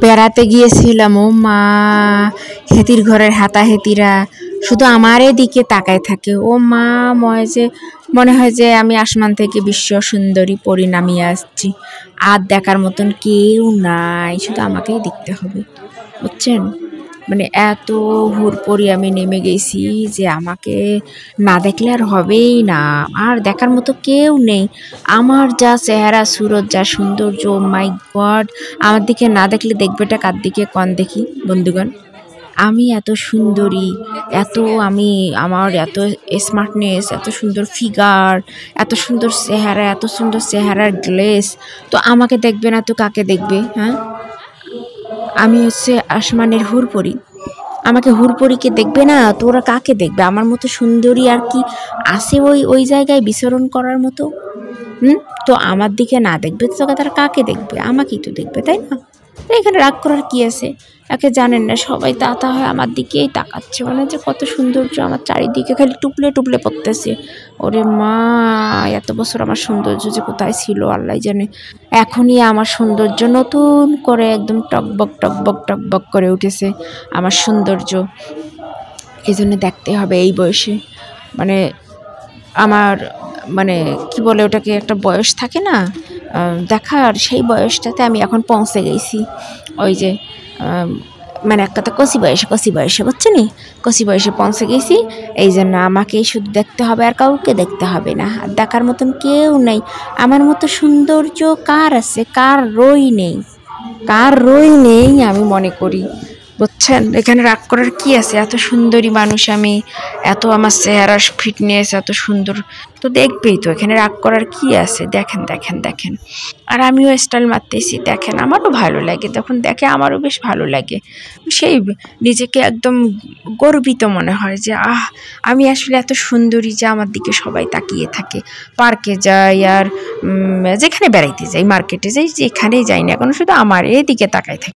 বেড়াতে গিয়েছিলাম, ও মা, হেতির ঘরের হাতাহেতিরা শুধু আমার দিকে তাকায় থাকে। ও মা, মনে হয় যে আমি আসমান থেকে বিশ্ব সুন্দরী পরি নামিয়ে আসছি। আর দেখার মতন কেউ নাই, শুধু আমাকেই দেখতে হবে, বুঝছেন? মানে এত হুড়পড়ি আমি নেমে গেছি যে আমাকে না দেখলে আর হবেই না। আর দেখার মতো কেউ নেই। আমার যা চেহারা সুরত, যা সৌন্দর্য, মাই গড! আমার দিকে না দেখলে দেখবেটা কার দিকে কন দেখি বন্ধুগণ? আমি এত সুন্দরী, আমার এত স্মার্টনেস, এত সুন্দর ফিগার, এত সুন্দর চেহারা, এত সুন্দর চেহারার গ্লেস, তো আমাকে দেখবে না তো কাকে দেখবে? হ্যাঁ, আমি হচ্ছে আসমানের হুড়পড়ি, আমাকে হুড়পড়িকে দেখবে না তো ওরা কাকে দেখবে? আমার মতো সুন্দরী আর কি আছে ওই জায়গায় বিচরণ করার মতো? তো আমার দিকে না দেখবে তো তারা কাকে দেখবে? আমাকেই তো দেখবে, তাই না? তো এখানে রাগ করার কি আছে? একে জানেন না, সবাই তাতা হয় আমার দিকেই তাকাচ্ছে, মানে যে কত সৌন্দর্য আমার চারিদিকে খালি টুপলে টুপলে পড়তেছে। ওরে মা, এত বছর আমার সৌন্দর্য যে কোথায় ছিল আল্লাহ জানে। এখনই আমার সৌন্দর্য নতুন করে একদম টকবক টকবক টকবক করে উঠেছে আমার সৌন্দর্য। এই জন্য দেখতে হবে এই বয়সে, মানে আমার, মানে কি বলে ওটাকে, একটা বয়স থাকে না দেখার, সেই বয়সটাতে আমি এখন পৌঁছে গেছি। ওই যে মানে একটা তো কচি বয়সে বুঝছে নি, কচি বয়সে পৌঁছে গেছি। এই জন্য আমাকেই শুধু দেখতে হবে, আর কাউকে দেখতে হবে না। আর দেখার মতন কেউ নেই। আমার মতো সৌন্দর্য কার আছে? কার রই নেই আমি মনে করি, বুঝছেন? এখানে রাগ করার কি আছে? এত সুন্দরী মানুষ আমি, এত আমার চেহারা ফিটনেস এত সুন্দর, তো দেখবেই তো, এখানে রাগ করার কি আছে? দেখেন দেখেন দেখেন, আর আমিও স্টাইল মারতেছি, দেখেন, আমারও ভালো লাগে, তখন দেখে আমারও বেশ ভালো লাগে। সেই নিজেকে একদম গর্বিত মনে হয় যে আমি আসলে এত সুন্দরী যে আমার দিকে সবাই তাকিয়ে থাকে। পার্কে যাই আর যেখানে বেড়াইতে যাই, মার্কেটে যাই, যেখানেই যাই না এখন, শুধু আমার এদিকে তাকায় থাকে।